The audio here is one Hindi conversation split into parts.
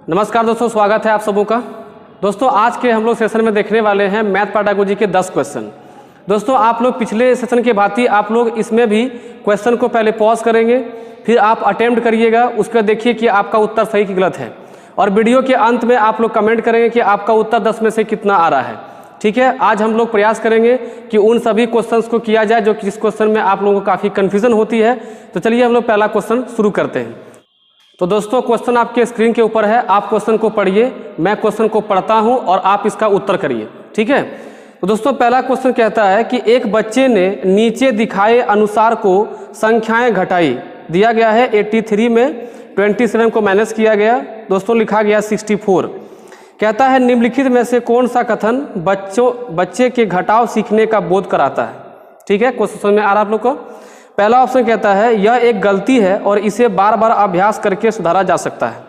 नमस्कार दोस्तों, स्वागत है आप सबों का। दोस्तों आज के हम लोग सेशन में देखने वाले हैं मैथ पेडागोजी के 10 क्वेश्चन। दोस्तों आप लोग पिछले सेशन के भांति आप लोग इसमें भी क्वेश्चन को पहले पॉज करेंगे, फिर आप अटेम्प्ट करिएगा, उसका देखिए कि आपका उत्तर सही कि गलत है, और वीडियो के अंत में आप लोग कमेंट करेंगे कि आपका उत्तर 10 में से कितना आ रहा है। ठीक है, आज हम लोग प्रयास करेंगे कि उन सभी क्वेश्चंस को किया जाए जो जिस क्वेश्चन में आप लोगों को काफ़ी कन्फ्यूजन होती है। तो चलिए हम लोग पहला क्वेश्चन शुरू करते हैं। तो दोस्तों क्वेश्चन आपके स्क्रीन के ऊपर है, आप क्वेश्चन को पढ़िए, मैं क्वेश्चन को पढ़ता हूं और आप इसका उत्तर करिए। ठीक है, तो दोस्तों पहला क्वेश्चन कहता है कि एक बच्चे ने नीचे दिखाए अनुसार को संख्याएं घटाई। दिया गया है 83 में 27 को माइनस किया गया, दोस्तों लिखा गया 64। कहता है निम्नलिखित में से कौन सा कथन बच्चे के घटाव सीखने का बोध कराता है। ठीक है, क्वेश्चन समझ में आ रहा है आप लोग को। पहला ऑप्शन कहता है यह एक गलती है और इसे बार बार अभ्यास करके सुधारा जा सकता है।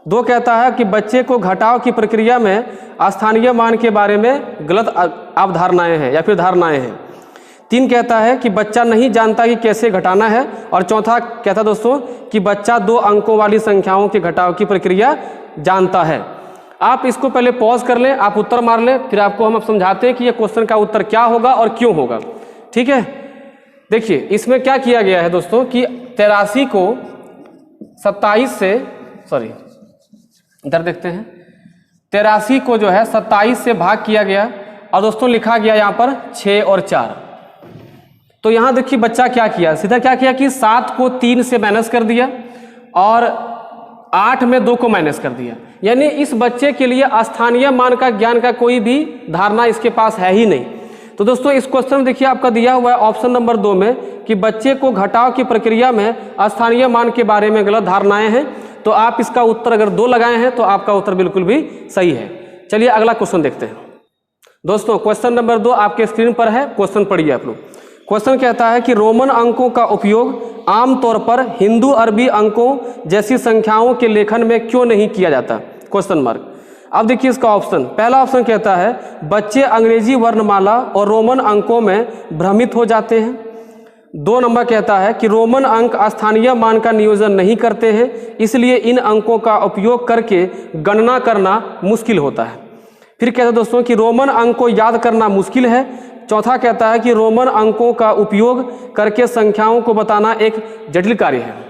2 कहता है कि बच्चे को घटाव की प्रक्रिया में स्थानीय मान के बारे में गलत अवधारणाएं हैं या फिर धारणाएं हैं। 3 कहता है कि बच्चा नहीं जानता कि कैसे घटाना है, और चौथा कहता है दोस्तों कि बच्चा 2 अंकों वाली संख्याओं के घटाव की प्रक्रिया जानता है। आप इसको पहले पॉज कर लें, आप उत्तर मार लें, फिर आपको हम समझाते हैं कि ये क्वेश्चन का उत्तर क्या होगा और क्यों होगा। ठीक है, देखिए इसमें क्या किया गया है दोस्तों कि 83 को 27 से इधर देखते हैं, 83 को जो है 27 से भाग किया गया और दोस्तों लिखा गया यहाँ पर 6 और 4। तो यहाँ देखिए बच्चा क्या किया, सीधा क्या किया कि 7 को 3 से माइनस कर दिया और 8 में 2 को माइनस कर दिया। यानी इस बच्चे के लिए स्थानीय मान का ज्ञान का कोई भी धारणा इसके पास है ही नहीं। तो दोस्तों इस क्वेश्चन में देखिए आपका दिया हुआ है ऑप्शन नंबर 2 में कि बच्चे को घटाव की प्रक्रिया में स्थानीय मान के बारे में गलत धारणाएं हैं। तो आप इसका उत्तर अगर 2 लगाए हैं तो आपका उत्तर बिल्कुल भी सही है। चलिए अगला क्वेश्चन देखते हैं। दोस्तों क्वेश्चन नंबर 2 आपके स्क्रीन पर है, क्वेश्चन पढ़िए आप लोग। क्वेश्चन कहता है कि रोमन अंकों का उपयोग आमतौर पर हिंदू अरबी अंकों जैसी संख्याओं के लेखन में क्यों नहीं किया जाता, क्वेश्चन मार्क। अब देखिए इसका ऑप्शन, पहला ऑप्शन कहता है बच्चे अंग्रेजी वर्णमाला और रोमन अंकों में भ्रमित हो जाते हैं। 2 नंबर कहता है कि रोमन अंक स्थानीय मान का नियोजन नहीं करते हैं, इसलिए इन अंकों का उपयोग करके गणना करना मुश्किल होता है। फिर कहता है दोस्तों कि रोमन अंक को याद करना मुश्किल है। चौथा कहता है कि रोमन अंकों का उपयोग करके संख्याओं को बताना एक जटिल कार्य है।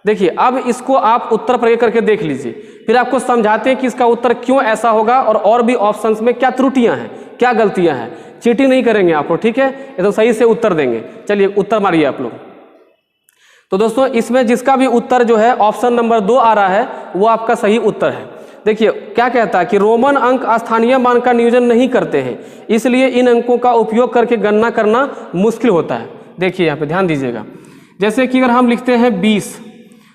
देखिए अब इसको आप उत्तर प्रयोग करके देख लीजिए, फिर आपको समझाते हैं कि इसका उत्तर क्यों ऐसा होगा और भी ऑप्शंस में क्या त्रुटियां हैं, क्या गलतियां हैं। चीटिंग नहीं करेंगे आप लोग, ठीक है, एकदम सही से उत्तर देंगे। चलिए उत्तर मारिए आप लोग। तो दोस्तों इसमें जिसका भी उत्तर जो है ऑप्शन नंबर 2 आ रहा है वो आपका सही उत्तर है। देखिए क्या कहता है कि रोमन अंक स्थानीय मान का नियोजन नहीं करते हैं, इसलिए इन अंकों का उपयोग करके गणना करना मुश्किल होता है। देखिए यहाँ पे ध्यान दीजिएगा, जैसे कि अगर हम लिखते हैं 20,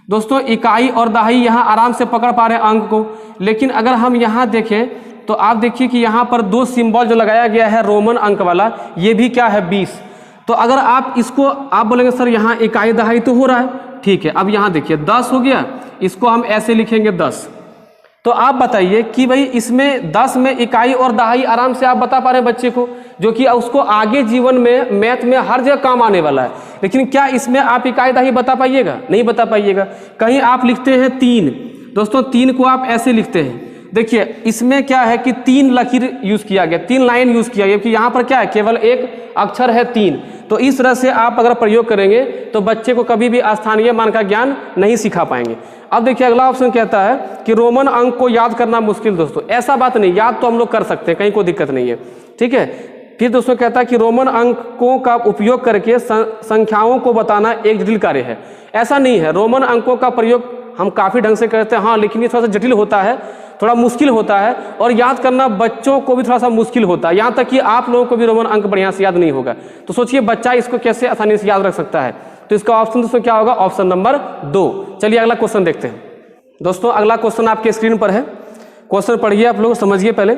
दोस्तों इकाई और दहाई यहाँ आराम से पकड़ पा रहे हैं अंक को, लेकिन अगर हम यहाँ देखें तो आप देखिए कि यहाँ पर 2 सिंबल जो लगाया गया है रोमन अंक वाला, ये भी क्या है 20। तो अगर आप इसको आप बोलेंगे सर यहाँ इकाई दहाई तो हो रहा है, ठीक है। अब यहाँ देखिए 10 हो गया, इसको हम ऐसे लिखेंगे 10। तो आप बताइए कि भाई इसमें 10 में इकाई और दहाई आराम से आप बता पा रहे हैं बच्चे को, जो कि उसको आगे जीवन में मैथ में हर जगह काम आने वाला है। लेकिन क्या इसमें आप इकाई दहाई बता पाइएगा? नहीं बता पाइएगा। कहीं आप लिखते हैं 3, दोस्तों 3 को आप ऐसे लिखते हैं, देखिए इसमें क्या है कि 3 लकीर यूज किया गया, 3 लाइन यूज किया गया, कि यहाँ पर क्या है केवल एक अक्षर है 3। तो इस तरह से आप अगर प्रयोग करेंगे तो बच्चे को कभी भी स्थानीय मान का ज्ञान नहीं सिखा पाएंगे। अब देखिए अगला ऑप्शन कहता है कि रोमन अंक को याद करना मुश्किल। दोस्तों ऐसा बात नहीं, याद तो हम लोग कर सकते हैं, कहीं कोई दिक्कत नहीं है, ठीक है। फिर दोस्तों कहता है कि रोमन अंकों का उपयोग करके संख्याओं को बताना एक जटिल कार्य है। ऐसा नहीं है, रोमन अंकों का प्रयोग हम काफ़ी ढंग से करते हैं, हाँ, लेकिन ये थोड़ा सा जटिल होता है, थोड़ा मुश्किल होता है, और याद करना बच्चों को भी थोड़ा सा मुश्किल होता है। यहाँ तक कि आप लोगों को भी रोमन अंक बढ़िया से याद नहीं होगा। तो सोचिए बच्चा इसको कैसे आसानी से याद रख सकता है। तो इसका ऑप्शन दोस्तों क्या होगा, ऑप्शन नंबर 2। चलिए अगला क्वेश्चन देखते हैं। दोस्तों अगला क्वेश्चन आपके स्क्रीन पर है, क्वेश्चन पढ़िए आप लोग, समझिए पहले।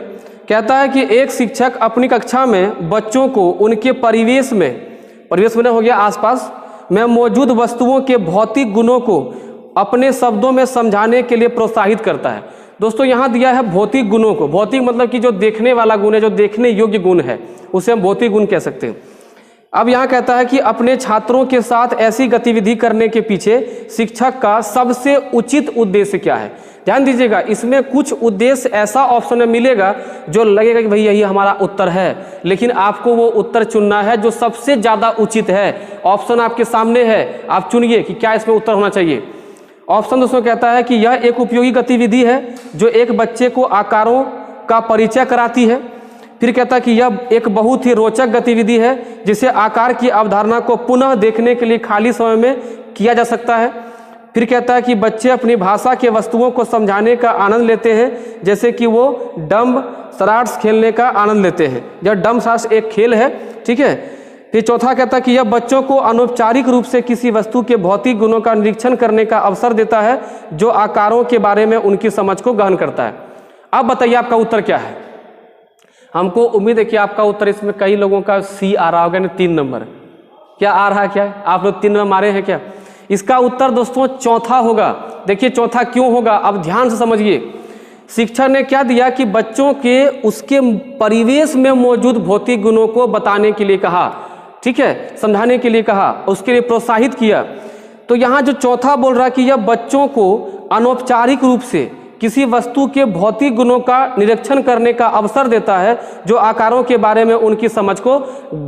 कहता है कि एक शिक्षक अपनी कक्षा में बच्चों को उनके परिवेश में हो गया आसपास में मौजूद वस्तुओं के भौतिक गुणों को अपने शब्दों में समझाने के लिए प्रोत्साहित करता है। दोस्तों यहाँ दिया है भौतिक गुणों को, भौतिक मतलब कि जो देखने वाला गुण है, जो देखने योग्य गुण है, उसे हम भौतिक गुण कह सकते हैं। अब यहाँ कहता है कि अपने छात्रों के साथ ऐसी गतिविधि करने के पीछे शिक्षक का सबसे उचित उद्देश्य क्या है। ध्यान दीजिएगा, इसमें कुछ उद्देश्य ऐसा ऑप्शन में मिलेगा जो लगेगा कि भाई यही हमारा उत्तर है, लेकिन आपको वो उत्तर चुनना है जो सबसे ज़्यादा उचित है। ऑप्शन आपके सामने है, आप चुनिए कि क्या इसमें उत्तर होना चाहिए। ऑप्शन दोस्तों कहता है कि यह एक उपयोगी गतिविधि है जो एक बच्चे को आकारों का परिचय कराती है। फिर कहता है कि यह एक बहुत ही रोचक गतिविधि है जिसे आकार की अवधारणा को पुनः देखने के लिए खाली समय में किया जा सकता है। फिर कहता है कि बच्चे अपनी भाषा के वस्तुओं को समझाने का आनंद लेते हैं, जैसे कि वो डम्ब शराट्स खेलने का आनंद लेते हैं। यह डम्ब शराट्स एक खेल है, ठीक है। फिर चौथा कहता है कि यह बच्चों को अनौपचारिक रूप से किसी वस्तु के भौतिक गुणों का निरीक्षण करने का अवसर देता है जो आकारों के बारे में उनकी समझ को गहन करता है। अब बताइए आपका उत्तर क्या है। हमको उम्मीद है कि आपका उत्तर इसमें कई लोगों का सी आ रहा होगा, 3 नंबर। क्या आ रहा है, क्या आप लोग 3 नंबर मारे हैं क्या? इसका उत्तर दोस्तों चौथा होगा। देखिए चौथा क्यों होगा, अब ध्यान से समझिए। शिक्षक ने क्या दिया कि बच्चों के उसके परिवेश में मौजूद भौतिक गुणों को बताने के लिए कहा, ठीक है, समझाने के लिए कहा, उसके लिए प्रोत्साहित किया। तो यहाँ जो चौथा बोल रहा है कि यह बच्चों को अनौपचारिक रूप से किसी वस्तु के भौतिक गुणों का निरीक्षण करने का अवसर देता है जो आकारों के बारे में उनकी समझ को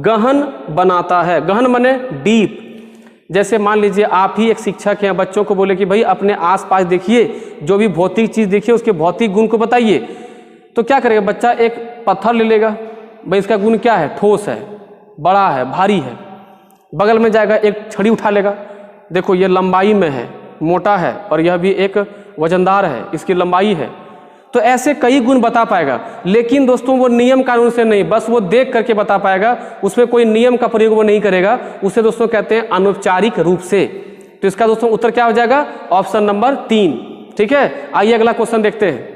गहन बनाता है। गहन माने डीप। जैसे मान लीजिए आप ही एक शिक्षक हैं, बच्चों को बोले कि भाई अपने आसपास देखिए, जो भी भौतिक चीज़ देखिए उसके भौतिक गुण को बताइए, तो क्या करेगा बच्चा? एक पत्थर ले लेगा, भाई इसका गुण क्या है? ठोस है, बड़ा है, भारी है। बगल में जाएगा एक छड़ी उठा लेगा, देखो ये लंबाई में है, मोटा है, और यह भी एक वजनदार है, इसकी लंबाई है। तो ऐसे कई गुण बता पाएगा, लेकिन दोस्तों वो नियम कानून से नहीं, बस वो देख करके बता पाएगा, उसमें कोई नियम का प्रयोग वो नहीं करेगा। उसे दोस्तों कहते हैं अनौपचारिक रूप से। तो इसका दोस्तों उत्तर क्या हो जाएगा? ऑप्शन नंबर 3, ठीक है। आइए अगला क्वेश्चन देखते हैं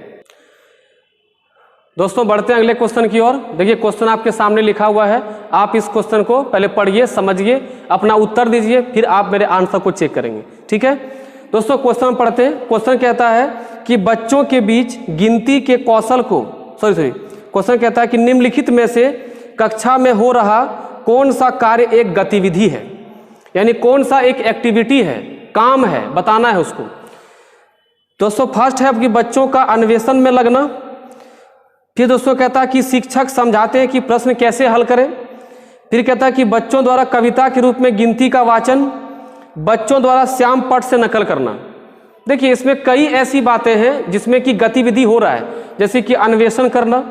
दोस्तों, बढ़ते हैं अगले क्वेश्चन की ओर। देखिए क्वेश्चन आपके सामने लिखा हुआ है, आप इस क्वेश्चन को पहले पढ़िए, समझिए, अपना उत्तर दीजिए, फिर आप मेरे आंसर को चेक करेंगे, ठीक है दोस्तों। क्वेश्चन पढ़ते हैं। क्वेश्चन कहता है कि बच्चों के बीच गिनती के कौशल को क्वेश्चन कहता है कि निम्नलिखित में से कक्षा में हो रहा कौन सा कार्य एक गतिविधि है, यानी कौन सा एक एक्टिविटी है, काम है, बताना है उसको। दोस्तों फर्स्ट है कि बच्चों का अन्वेषण में लगना। फिर दोस्तों कहता है कि शिक्षक समझाते हैं कि प्रश्न कैसे हल करें। फिर कहता है कि बच्चों द्वारा कविता के रूप में गिनती का वाचन, बच्चों द्वारा श्याम पट से नकल करना। देखिए इसमें कई ऐसी बातें हैं जिसमें कि गतिविधि हो रहा है, जैसे कि अन्वेषण करना,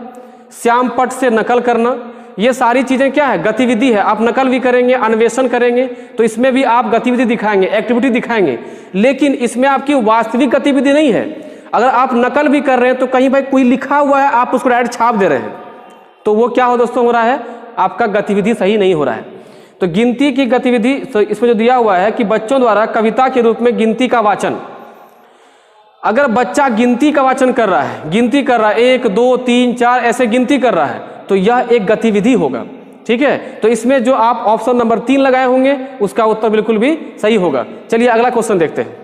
श्याम पट से नकल करना, ये सारी चीज़ें क्या है? गतिविधि है। आप नकल भी करेंगे, अन्वेषण करेंगे, तो इसमें भी आप गतिविधि दिखाएंगे, एक्टिविटी दिखाएंगे, लेकिन इसमें आपकी वास्तविक गतिविधि नहीं है। अगर आप नकल भी कर रहे हैं तो कहीं भाई कोई लिखा हुआ है, आप उसको डायरेक्ट छाप दे रहे हैं, तो वो क्या हो दोस्तों हो रहा है? आपका गतिविधि सही नहीं हो रहा है। तो गिनती की गतिविधि, तो इसमें जो दिया हुआ है कि बच्चों द्वारा कविता के रूप में गिनती का वाचन, अगर बच्चा गिनती का वाचन कर रहा है, गिनती कर रहा है 1 2 3 4 ऐसे गिनती कर रहा है, तो यह एक गतिविधि होगा, ठीक है। तो इसमें जो आप ऑप्शन नंबर 3 लगाए होंगे उसका उत्तर बिल्कुल भी सही होगा। चलिए अगला क्वेश्चन देखते हैं।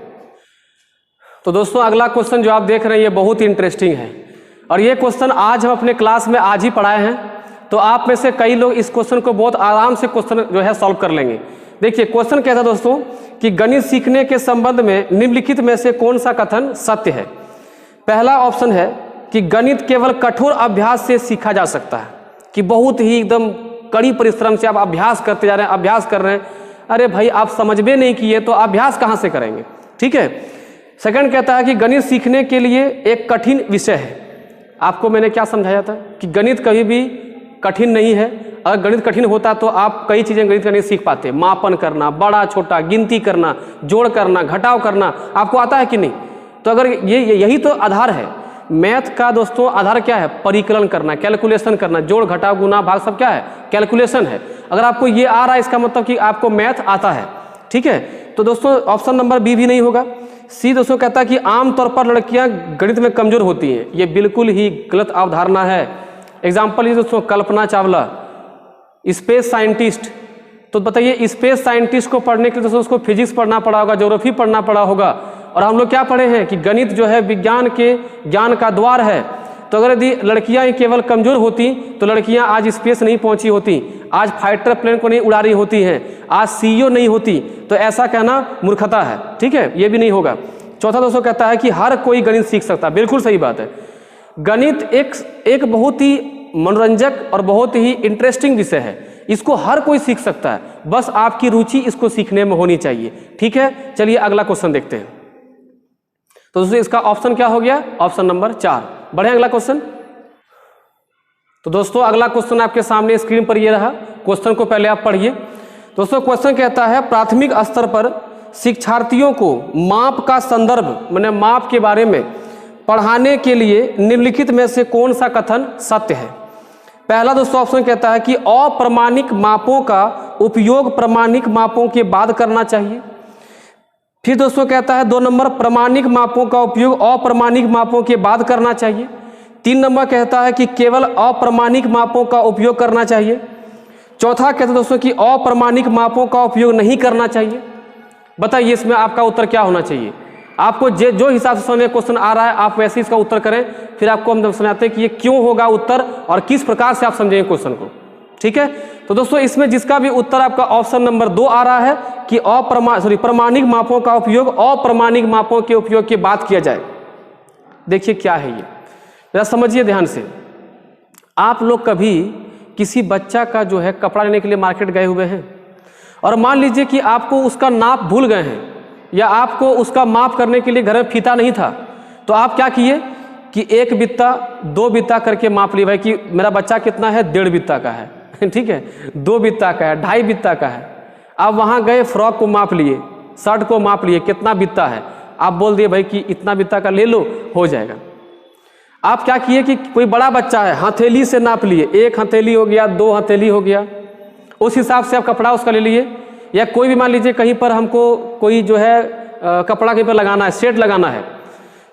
तो दोस्तों अगला क्वेश्चन जो आप देख रहे हैं ये बहुत ही इंटरेस्टिंग है, और ये क्वेश्चन आज हम अपने क्लास में आज ही पढ़ाए हैं, तो आप में से कई लोग इस क्वेश्चन को बहुत आराम से क्वेश्चन जो है सॉल्व कर लेंगे। देखिए क्वेश्चन कहता है दोस्तों कि गणित सीखने के संबंध में निम्नलिखित में से कौन सा कथन सत्य है। पहला ऑप्शन है कि गणित केवल कठोर अभ्यास से सीखा जा सकता है, कि बहुत ही एकदम कड़ी परिश्रम से आप अभ्यास करते जा रहे हैं, अभ्यास कर रहे हैं, अरे भाई आप समझ में नहीं किए तो अभ्यास कहाँ से करेंगे, ठीक है। सेकंड कहता है कि गणित सीखने के लिए एक कठिन विषय है। आपको मैंने क्या समझाया था कि गणित कभी भी कठिन नहीं है। अगर गणित कठिन होता तो आप कई चीज़ें गणित का नहीं सीख पाते, मापन करना, बड़ा छोटा, गिनती करना, जोड़ करना, घटाव करना, आपको आता है कि नहीं? तो अगर यही तो आधार है मैथ का दोस्तों, आधार क्या है? परिकलन करना, कैलकुलेशन करना, जोड़ घटाव गुना भाग सब क्या है? कैलकुलेशन है। अगर आपको ये आ रहा है इसका मतलब कि आपको मैथ आता है, ठीक है। तो दोस्तों ऑप्शन नंबर बी भी नहीं होगा। सी दोस्तों कहता है कि आमतौर पर लड़कियां गणित में कमजोर होती हैं, ये बिल्कुल ही गलत अवधारणा है। एग्जाम्पल ये दोस्तों कल्पना चावला, स्पेस साइंटिस्ट, तो बताइए स्पेस साइंटिस्ट को पढ़ने के लिए दोस्तों उसको फिजिक्स पढ़ना पड़ा होगा, ज्योग्राफी पढ़ना पड़ा होगा, और हम लोग क्या पढ़े हैं कि गणित जो है विज्ञान के ज्ञान का द्वार है। तो तो अगर यदि लड़कियां ही केवल कमज़ोर होती तो लड़कियां आज स्पेस नहीं पहुंची होती, आज फाइटर प्लेन को नहीं उड़ा रही होती हैं, आज CEO नहीं होती। तो ऐसा कहना मूर्खता है, ठीक है, ये भी नहीं होगा। चौथा दोस्तों कहता है कि हर कोई गणित सीख सकता है। बिल्कुल सही बात है। गणित एक बहुत ही मनोरंजक और बहुत ही इंटरेस्टिंग विषय है, इसको हर कोई सीख सकता है, बस आपकी रुचि इसको सीखने में होनी चाहिए, ठीक है। चलिए अगला क्वेश्चन देखते हैं। तो दोस्तों इसका ऑप्शन क्या हो गया? Option number 4। बढ़े अगला क्वेश्चन। तो दोस्तों अगला क्वेश्चन आपके सामने स्क्रीन पर ये रहा। क्वेश्चन को पहले आप पढ़िए। दोस्तों क्वेश्चन कहता है प्राथमिक स्तर पर शिक्षार्थियों को माप का संदर्भ माने माप के बारे में पढ़ाने के लिए निम्नलिखित में से कौन सा कथन सत्य है? पहला दोस्तों ऑप्शन कहता है कि अप्रमाणिक मापों का उपयोग प्रमाणिक मापों के बाद करना चाहिए। फिर दोस्तों कहता है 2 नंबर प्रमाणिक मापों का उपयोग अप्रमाणिक मापों के बाद करना चाहिए। 3 नंबर कहता है कि केवल अप्रमाणिक मापों का उपयोग करना चाहिए। चौथा कहता है दोस्तों कि अप्रमाणिक मापों का उपयोग नहीं करना चाहिए। बताइए इसमें आपका उत्तर क्या होना चाहिए? आपको जो हिसाब से समझ क्वेश्चन आ रहा है आप वैसे इसका उत्तर करें, फिर आपको हम समझाते हैं कि ये क्यों होगा उत्तर और किस प्रकार से आप समझेंगे क्वेश्चन को, ठीक है। तो दोस्तों इसमें जिसका भी उत्तर आपका ऑप्शन नंबर 2 आ रहा है कि प्रमाणिक मापों का उपयोग अप्रमाणिक मापों के उपयोग की बात किया जाए। देखिए क्या है ये, जरा समझिए ध्यान से। आप लोग कभी किसी बच्चा का जो है कपड़ा लेने के लिए मार्केट गए हुए हैं और मान लीजिए कि आपको उसका नाप भूल गए हैं या आपको उसका माप करने के लिए घर में फीता नहीं था, तो आप क्या किए कि 1 बित्ता 2 बित्ता करके माप लिए भाई कि मेरा बच्चा कितना है, 1.5 बित्ता का है ठीक है, 2 बित्ता का है, 2.5 बित्ता का है। आप वहाँ गए फ्रॉक को माप लिए, शर्ट को माप लिए, कितना बित्ता है, आप बोल दिए भाई कि इतना बित्ता का ले लो, हो जाएगा। आप क्या किए कि कोई बड़ा बच्चा है हथेली से नाप लिए, 1 हथेली हो गया, 2 हथेली हो गया, उस हिसाब से आप कपड़ा उसका ले लिए। या कोई भी मान लीजिए कहीं पर हमको कोई जो है कपड़ा कहीं पर लगाना है, सेट लगाना है,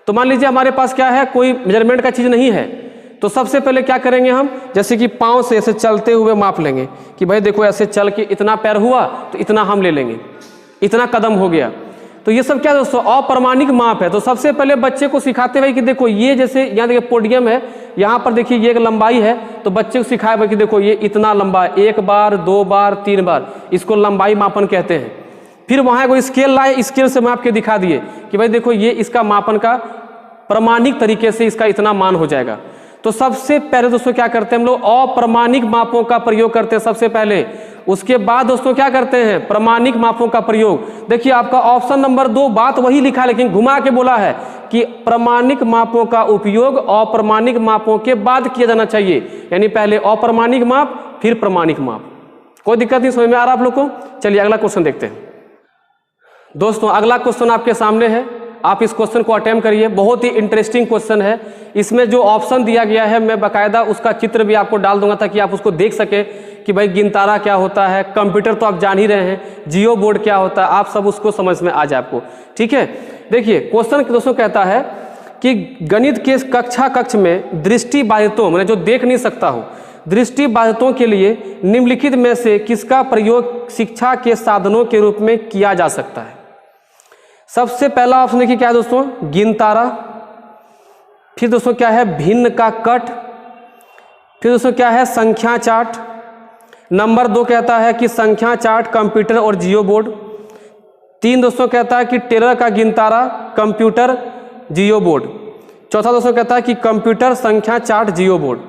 तो मान लीजिए हमारे पास क्या है, कोई मेजरमेंट का चीज़ नहीं है, तो सबसे पहले क्या करेंगे हम, जैसे कि पाँव से ऐसे चलते हुए माप लेंगे कि भाई देखो ऐसे चल के इतना पैर हुआ तो इतना हम ले लेंगे, इतना कदम हो गया। तो ये सब क्या दोस्तों अप्रमाणिक माप है। तो सबसे पहले बच्चे को सिखाते भाई कि देखो ये जैसे यहाँ देखिए पोडियम है, यहाँ पर देखिए ये एक लंबाई है, तो बच्चे को सिखाए भाई कि देखो ये इतना लंबा है, 1 बार 2 बार 3 बार, इसको लंबाई मापन कहते हैं। फिर वहाँ कोई स्केल लाए, स्केल से माप के दिखा दिए कि भाई देखो ये इसका मापन का प्रमाणिक तरीके से इसका इतना मान हो जाएगा। तो सबसे पहले दोस्तों क्या करते हैं हम लोग अप्रमाणिक मापों का प्रयोग करते हैं सबसे पहले, उसके बाद दोस्तों क्या करते हैं प्रमाणिक मापों का प्रयोग। देखिए आपका ऑप्शन नंबर 2 बात वही लिखा है लेकिन घुमा के बोला है कि प्रमाणिक मापों का उपयोग अप्रमाणिक मापों के बाद किया जाना चाहिए, यानी पहले अप्रमाणिक माप फिर प्रमाणिक माप। कोई दिक्कत नहीं, समझ में आ रहा आप लोग को? चलिए अगला क्वेश्चन देखते हैं। दोस्तों अगला क्वेश्चन आपके सामने है, आप इस क्वेश्चन को अटेम्प्ट करिए। बहुत ही इंटरेस्टिंग क्वेश्चन है। इसमें जो ऑप्शन दिया गया है मैं बाकायदा उसका चित्र भी आपको डाल दूंगा ताकि आप उसको देख सके कि भाई गिनतारा क्या होता है, कंप्यूटर तो आप जान ही रहे हैं, जियो बोर्ड क्या होता है, आप सब उसको समझ में आ जाए आपको, ठीक है। देखिए क्वेश्चन दोस्तों कहता है कि गणित के कक्ष में दृष्टि बाधितों मैंने जो देख नहीं सकता हूँ, दृष्टि बाधितों के लिए निम्नलिखित में से किसका प्रयोग शिक्षा के साधनों के रूप में किया जा सकता है? सबसे पहला ऑप्शन देखिए क्या है दोस्तों, गिनतारा। फिर दोस्तों क्या है, भिन्न का कट। फिर दोस्तों क्या है, संख्या चार्ट। नंबर 2 कहता है कि संख्या चार्ट, कंप्यूटर और जियो बोर्ड। 3 दोस्तों कहता है कि टेलर का गिनतारा, कंप्यूटर, जियो बोर्ड। चौथा दोस्तों कहता है कि कंप्यूटर, संख्या चार्ट, जियो बोर्ड।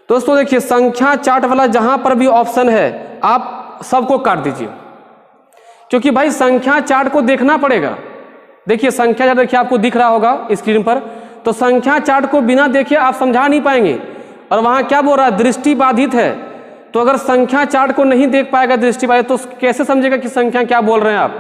दोस्तों देखिए संख्या चार्ट वाला जहां पर भी ऑप्शन है आप सबको काट दीजिए, क्योंकि भाई संख्या चार्ट को देखना पड़ेगा। देखिए संख्या चार्ट देखिए आपको दिख रहा होगा स्क्रीन पर, तो संख्या चार्ट को बिना देखे आप समझा नहीं पाएंगे। और वहां क्या बोल रहा है, दृष्टि बाधित है, तो अगर संख्या चार्ट को नहीं देख पाएगा दृष्टि बाधित तो कैसे समझेगा कि संख्या क्या बोल रहे हैं आप?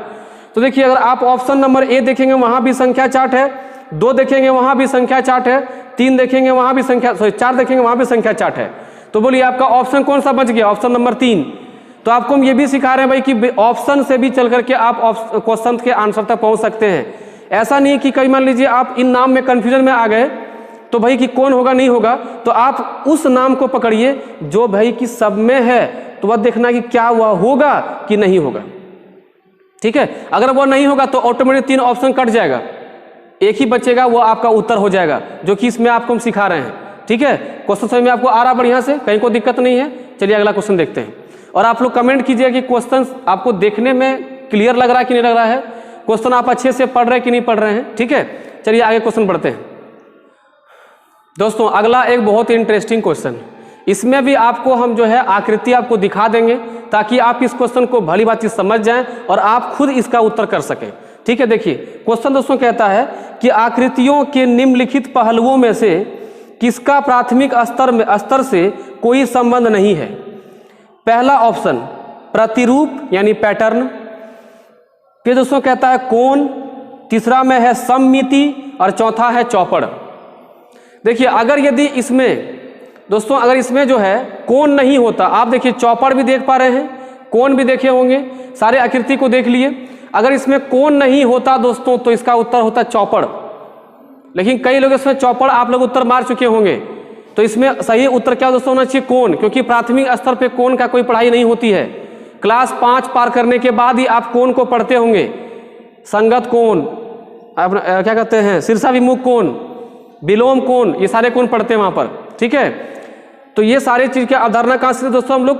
तो देखिए अगर आप ऑप्शन नंबर ए देखेंगे वहां भी संख्या चार्ट है, 2 देखेंगे वहां भी संख्या चार्ट है, 3 देखेंगे वहां भी संख्या 4 देखेंगे वहां भी संख्या चार्ट है। तो बोलिए आपका ऑप्शन कौन सा बच गया? Option number 3। तो आपको हम ये भी सिखा रहे हैं भाई कि ऑप्शन से भी चल करके आप क्वेश्चन के आंसर तक पहुंच सकते हैं। ऐसा नहीं कि कई मान लीजिए आप इन नाम में कंफ्यूजन में आ गए तो भाई कि कौन होगा नहीं होगा, तो आप उस नाम को पकड़िए जो भाई कि सब में है, तो वह देखना कि क्या वह होगा कि नहीं होगा, ठीक है। अगर वो नहीं होगा तो ऑटोमेटिक 3 ऑप्शन कट जाएगा, एक ही बचेगा, वो आपका उत्तर हो जाएगा, जो कि इसमें आपको हम सिखा रहे हैं। ठीक है, क्वेश्चन समझ में आपको आ रहा बढ़िया से, कहीं कोई दिक्कत नहीं है। चलिए अगला क्वेश्चन देखते हैं और आप लोग कमेंट कीजिए कि क्वेश्चन आपको देखने में क्लियर लग रहा है कि नहीं लग रहा है, क्वेश्चन आप अच्छे से पढ़ रहे हैं कि नहीं पढ़ रहे हैं। ठीक है, चलिए आगे क्वेश्चन पढ़ते हैं। दोस्तों अगला एक बहुत ही इंटरेस्टिंग क्वेश्चन, इसमें भी आपको हम जो है आकृति आपको दिखा देंगे ताकि आप इस क्वेश्चन को भली बात समझ जाएं और आप खुद इसका उत्तर कर सकें। ठीक है, देखिए क्वेश्चन दोस्तों कहता है कि आकृतियों के निम्नलिखित पहलुओं में से किसका प्राथमिक स्तर से कोई संबंध नहीं है। पहला ऑप्शन प्रतिरूप यानी पैटर्न, फिर दोस्तों कहता है कोण, तीसरा में है सममिति और चौथा है चौपड़। देखिए अगर यदि इसमें दोस्तों अगर इसमें जो है कोण नहीं होता, आप देखिए चौपड़ भी देख पा रहे हैं, कोण भी देखे होंगे, सारे आकृति को देख लिए। अगर इसमें कोण नहीं होता दोस्तों तो इसका उत्तर होता चौपड़, लेकिन कई लोग इसमें चौपड़ आप लोग उत्तर मार चुके होंगे, तो इसमें सही उत्तर क्या दोस्तों होना चाहिए कोण, क्योंकि प्राथमिक स्तर पे कोण का कोई पढ़ाई नहीं होती है। क्लास 5 पार करने के बाद ही आप कोण को पढ़ते होंगे, संगत कोण, अपना क्या कहते हैं शीर्षाभिमुख कोण, विलोम कोण, ये सारे कोण पढ़ते हैं वहां पर। ठीक है, तो ये सारे चीज की अवधारणा कहाँ से दोस्तों हम लोग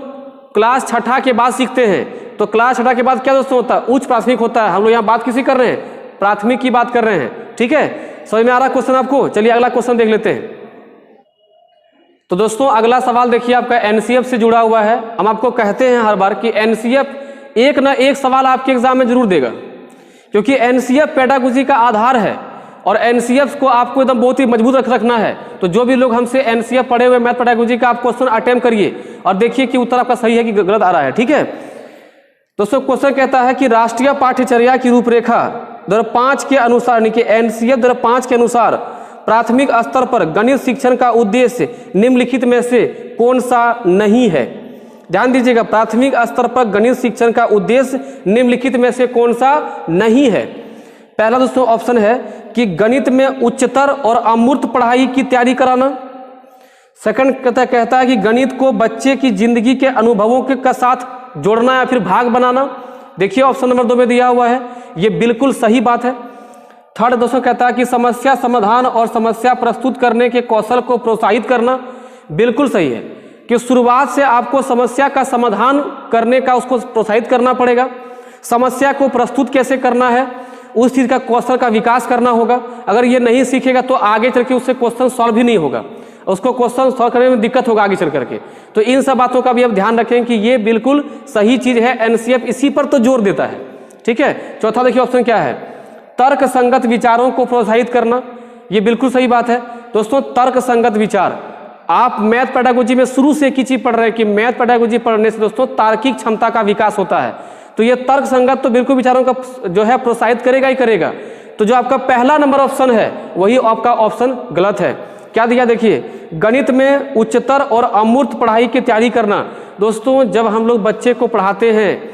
क्लास 6 के बाद सीखते हैं। तो क्लास 6 के बाद क्या दोस्तों होता है, उच्च प्राथमिक होता है। हम लोग यहाँ बात किसी कर रहे हैं, प्राथमिक की बात कर रहे हैं। ठीक है, समझ में आ रहा क्वेश्चन आपको। चलिए अगला क्वेश्चन देख लेते हैं। तो दोस्तों अगला सवाल देखिए आपका एनसीएफ से जुड़ा हुआ है। हम आपको कहते हैं हर बार कि एनसीएफ एक ना एक सवाल आपके एग्जाम में जरूर देगा, क्योंकि एनसीएफ पेडागोजी का आधार है और एनसीएफ को आपको एकदम बहुत ही मजबूत रखना है। तो जो भी लोग हमसे एनसीएफ पढ़े हुए मैथ पेडागोजी का आप क्वेश्चन अटेम्प्ट करिए और देखिए कि उत्तर आपका सही है कि गलत आ रहा है। ठीक है दोस्तों, क्वेश्चन कहता है कि राष्ट्रीय पाठ्यचर्या की रूपरेखा 2005 के अनुसार, यानी कि एनसीएफ 2005 के अनुसार प्राथमिक स्तर पर गणित शिक्षण का उद्देश्य निम्नलिखित में से कौन सा नहीं है। ध्यान दीजिएगा, प्राथमिक स्तर पर गणित शिक्षण का उद्देश्य निम्नलिखित में से कौन सा नहीं है। पहला दोस्तों ऑप्शन है कि गणित में उच्चतर और अमूर्त पढ़ाई की तैयारी कराना। सेकंड कहता है कि गणित को बच्चे की जिंदगी के अनुभवों के साथ जोड़ना या फिर भाग बनाना। देखिए ऑप्शन नंबर 2 में दिया हुआ है, ये बिल्कुल सही बात है। थर्ड दोस्तों कहता है कि समस्या समाधान और समस्या प्रस्तुत करने के कौशल को प्रोत्साहित करना। बिल्कुल सही है कि शुरुआत से आपको समस्या का समाधान करने का उसको प्रोत्साहित करना पड़ेगा। समस्या को प्रस्तुत कैसे करना है उस चीज़ का कौशल का विकास करना होगा। अगर ये नहीं सीखेगा तो आगे चल के उससे क्वेश्चन सॉल्व भी नहीं होगा, उसको क्वेश्चन सॉल्व करने में दिक्कत होगा आगे चल करके। तो इन सब बातों का भी आप ध्यान रखें कि ये बिल्कुल सही चीज़ है, एनसीएफ इसी पर तो जोर देता है। ठीक है, चौथा देखिए ऑप्शन क्या है, तर्क संगत विचारों को प्रोत्साहित करना। ये बिल्कुल सही बात है दोस्तों, तर्क संगत विचार। आप मैथ पेडागोजी में शुरू से एक ही चीज पढ़ रहे हैं कि मैथ पेडागोजी पढ़ने से दोस्तों तार्किक क्षमता का विकास होता है। तो ये तर्क संगत तो बिल्कुल विचारों का जो है प्रोत्साहित करेगा ही करेगा। तो जो आपका पहला नंबर ऑप्शन है वही आपका ऑप्शन गलत है। क्या दिया देखिए, गणित में उच्चतर और अमूर्त पढ़ाई की तैयारी करना। दोस्तों जब हम लोग बच्चे को पढ़ाते हैं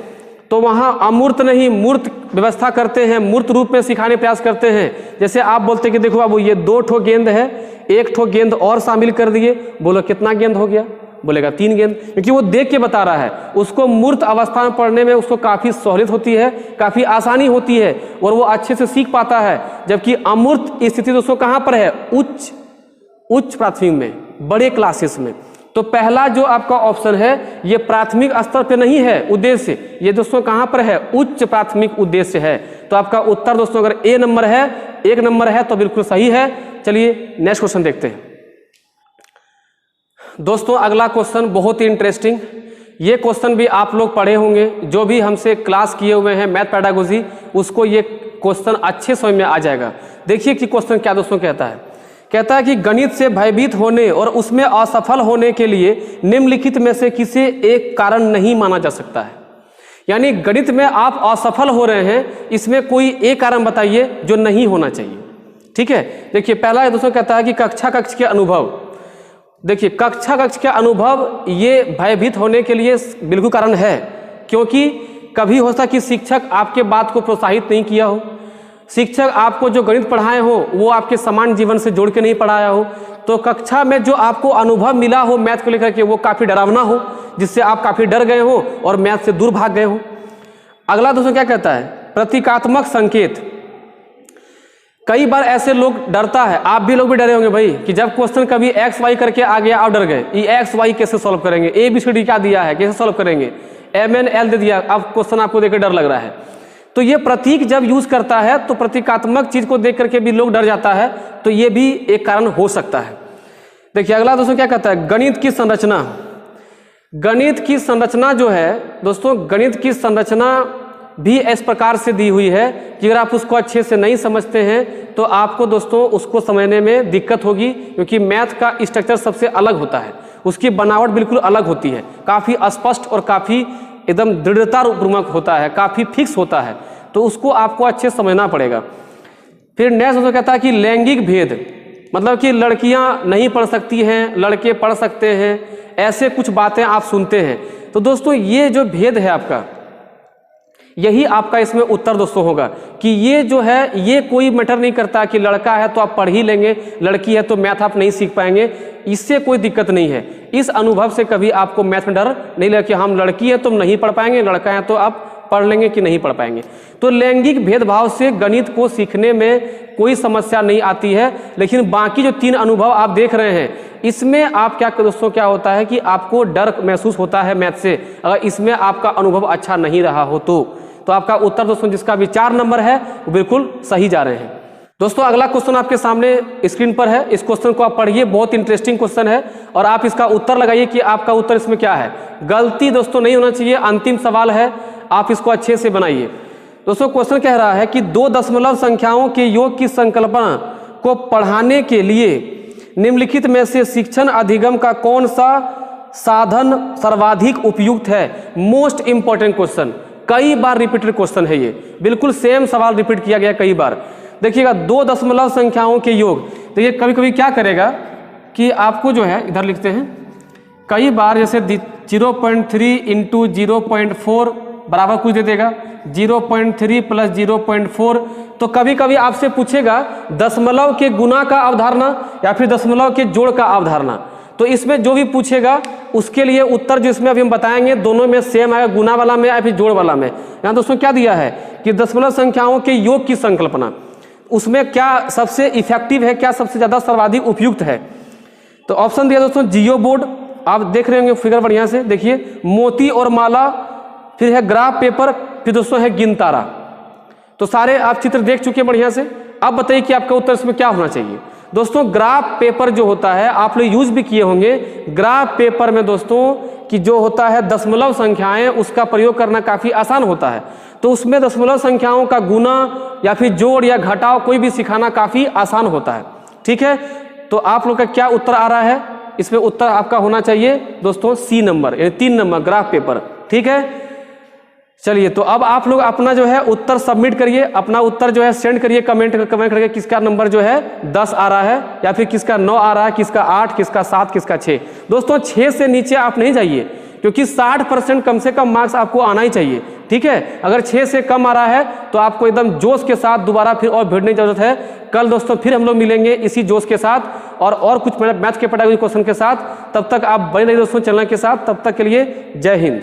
तो वहाँ अमूर्त नहीं मूर्त व्यवस्था करते हैं, मूर्त रूप में सिखाने प्रयास करते हैं। जैसे आप बोलते हैं कि देखो बाबू ये 2 ठो गेंद है, 1 ठो गेंद और शामिल कर दिए, बोलो कितना गेंद हो गया, बोलेगा 3 गेंद, क्योंकि वो देख के बता रहा है। उसको मूर्त अवस्था में पढ़ने में उसको काफ़ी सहूलियत होती है, काफ़ी आसानी होती है और वो अच्छे से सीख पाता है। जबकि अमूर्त स्थिति दोस्तों कहाँ पर है, उच्च प्राथमिक में, बड़े क्लासेस में। तो पहला जो आपका ऑप्शन है ये प्राथमिक स्तर पे नहीं है उद्देश्य, ये दोस्तों कहाँ पर है, उच्च प्राथमिक उद्देश्य है। तो आपका उत्तर दोस्तों अगर ए नंबर है, 1 नंबर है तो बिल्कुल सही है। चलिए नेक्स्ट क्वेश्चन देखते हैं। दोस्तों अगला क्वेश्चन बहुत ही इंटरेस्टिंग, ये क्वेश्चन भी आप लोग पढ़े होंगे, जो भी हमसे क्लास किए हुए हैं मैथ पेडागोजी उसको ये क्वेश्चन अच्छे समझ में आ जाएगा। देखिए कि क्वेश्चन क्या दोस्तों कहता है कि गणित से भयभीत होने और उसमें असफल होने के लिए निम्नलिखित में से किसी एक कारण नहीं माना जा सकता है। यानी गणित में आप असफल हो रहे हैं, इसमें कोई एक कारण बताइए जो नहीं होना चाहिए। ठीक है, देखिए पहला दोस्तों कहता है कि कक्ष के अनुभव। देखिए कक्ष के अनुभव ये भयभीत होने के लिए बिल्कुल कारण है, क्योंकि कभी हो सकता है कि शिक्षक आपके बात को प्रोत्साहित नहीं किया हो, शिक्षक आपको जो गणित पढ़ाए हो वो आपके समान जीवन से जोड़ के नहीं पढ़ाया हो, तो कक्षा में जो आपको अनुभव मिला हो मैथ को लेकर के वो काफ़ी डरावना हो, जिससे आप काफ़ी डर गए हो और मैथ से दूर भाग गए हो। अगला दोस्तों क्या कहता है, प्रतीकात्मक संकेत। कई बार ऐसे लोग डरता है, आप भी लोग भी डरे होंगे भाई, कि जब क्वेश्चन कभी एक्स वाई करके आ गया आप डर गए, ये एक्स वाई कैसे सॉल्व करेंगे, ए बी सी डी क्या दिया है कैसे सॉल्व करेंगे, एम एन एल दे दिया, अब क्वेश्चन आपको देखकर डर लग रहा है। तो ये प्रतीक जब यूज करता है तो प्रतीकात्मक चीज को देख करके भी लोग डर जाता है, तो ये भी एक कारण हो सकता है। देखिए अगला दोस्तों क्या कहता है, गणित की संरचना। गणित की संरचना जो है दोस्तों, गणित की संरचना भी इस प्रकार से दी हुई है कि अगर आप उसको अच्छे से नहीं समझते हैं तो आपको दोस्तों उसको समझने में दिक्कत होगी, क्योंकि मैथ का स्ट्रक्चर सबसे अलग होता है, उसकी बनावट बिल्कुल अलग होती है, काफ़ी स्पष्ट और काफ़ी एकदम दृढ़ता पूर्वक होता है, काफ़ी फिक्स होता है, तो उसको आपको अच्छे समझना पड़ेगा। फिर नेक्स्ट दोस्तों कहता है कि लैंगिक भेद, मतलब कि लड़कियां नहीं पढ़ सकती हैं, लड़के पढ़ सकते हैं, ऐसे कुछ बातें आप सुनते हैं। तो दोस्तों ये जो भेद है आपका, यही आपका इसमें उत्तर दोस्तों होगा कि ये जो है ये कोई मैटर नहीं करता कि लड़का है तो आप पढ़ ही लेंगे, लड़की है तो मैथ आप नहीं सीख पाएंगे, इससे कोई दिक्कत नहीं है। इस अनुभव से कभी आपको मैथ में डर नहीं लगे कि हम लड़की है तो नहीं पढ़ पाएंगे, लड़का है तो आप पढ़ लेंगे कि नहीं पढ़ पाएंगे। तो लैंगिक भेदभाव से गणित को सीखने में कोई समस्या नहीं आती है, लेकिन बाकी जो 3 अनुभव आप देख रहे हैं इसमें आप क्या दोस्तों क्या होता है कि आपको डर महसूस होता है मैथ से, अगर इसमें आपका अनुभव अच्छा नहीं रहा हो तो आपका उत्तर दोस्तों जिसका भी 4 नंबर है वो बिल्कुल सही जा रहे हैं। दोस्तों अगला क्वेश्चन आपके सामने स्क्रीन पर है, इस क्वेश्चन को आप पढ़िए, बहुत इंटरेस्टिंग क्वेश्चन है और आप इसका उत्तर लगाइए कि आपका उत्तर इसमें क्या है। गलती दोस्तों नहीं होना चाहिए, अंतिम सवाल है, आप इसको अच्छे से बनाइए। दोस्तों क्वेश्चन कह रहा है कि 2 दशमलव संख्याओं के योग की संकल्पना को पढ़ाने के लिए निम्नलिखित में से शिक्षण अधिगम का कौन सा साधन सर्वाधिक उपयुक्त है। मोस्ट इंपॉर्टेंट क्वेश्चन, कई बार रिपीटेड क्वेश्चन है ये, बिल्कुल सेम सवाल रिपीट किया गया कई बार। देखिएगा 2 दशमलव संख्याओं के योग, तो ये कभी कभी क्या करेगा कि आपको जो है इधर लिखते हैं, कई बार जैसे 0.3 इंटू 0.4 बराबर कुछ दे देगा, 0.3 प्लस 0.4, तो कभी कभी आपसे पूछेगा दशमलव के गुना का अवधारणा या फिर दशमलव के जोड़ का अवधारणा, तो इसमें जो भी पूछेगा उसके लिए उत्तर जो इसमें अभी हम बताएंगे दोनों में सेम आएगा, गुना वाला में या फिर जोड़ वाला में। यहाँ दोस्तों क्या दिया है कि दशमलव संख्याओं के योग की संकल्पना, उसमें क्या सबसे इफेक्टिव है, क्या सबसे ज़्यादा सर्वाधिक उपयुक्त है। तो ऑप्शन दिया दोस्तों जियो बोर्ड, आप देख रहे होंगे फिगर बढ़िया से देखिए, मोती और माला, फिर है ग्राफ पेपर, फिर दोस्तों है गिन तारा। तो सारे आप चित्र देख चुके हैं बढ़िया से, अब बताइए कि आपका उत्तर इसमें क्या होना चाहिए। दोस्तों ग्राफ पेपर जो होता है आप लोग यूज भी किए होंगे, ग्राफ पेपर में दोस्तों कि जो होता है दशमलव संख्याएं, उसका प्रयोग करना काफ़ी आसान होता है, तो उसमें दशमलव संख्याओं का गुना या फिर जोड़ या घटाव कोई भी सिखाना काफ़ी आसान होता है। ठीक है, तो आप लोग का क्या उत्तर आ रहा है, इसमें उत्तर आपका होना चाहिए दोस्तों सी नंबर, यानी 3 नंबर ग्राफ पेपर। ठीक है, चलिए तो अब आप लोग अपना जो है उत्तर सबमिट करिए, अपना उत्तर जो है सेंड करिए कमेंट करके, किसका नंबर जो है 10 आ रहा है या फिर किसका 9 आ रहा है, किसका 8, किसका 7, किसका 6। दोस्तों 6 से नीचे आप नहीं जाइए, क्योंकि 60% कम से कम मार्क्स आपको आना ही चाहिए। ठीक है, अगर 6 से कम आ रहा है तो आपको एकदम जोश के साथ दोबारा फिर और भिड़ने की जरूरत है। कल दोस्तों फिर हम लोग मिलेंगे इसी जोश के साथ और कुछ मैथ के पढ़ाए हुए क्वेश्चन के साथ। तब तक आप बने रहिए दोस्तों चैनल के साथ, तब तक के लिए जय हिंद।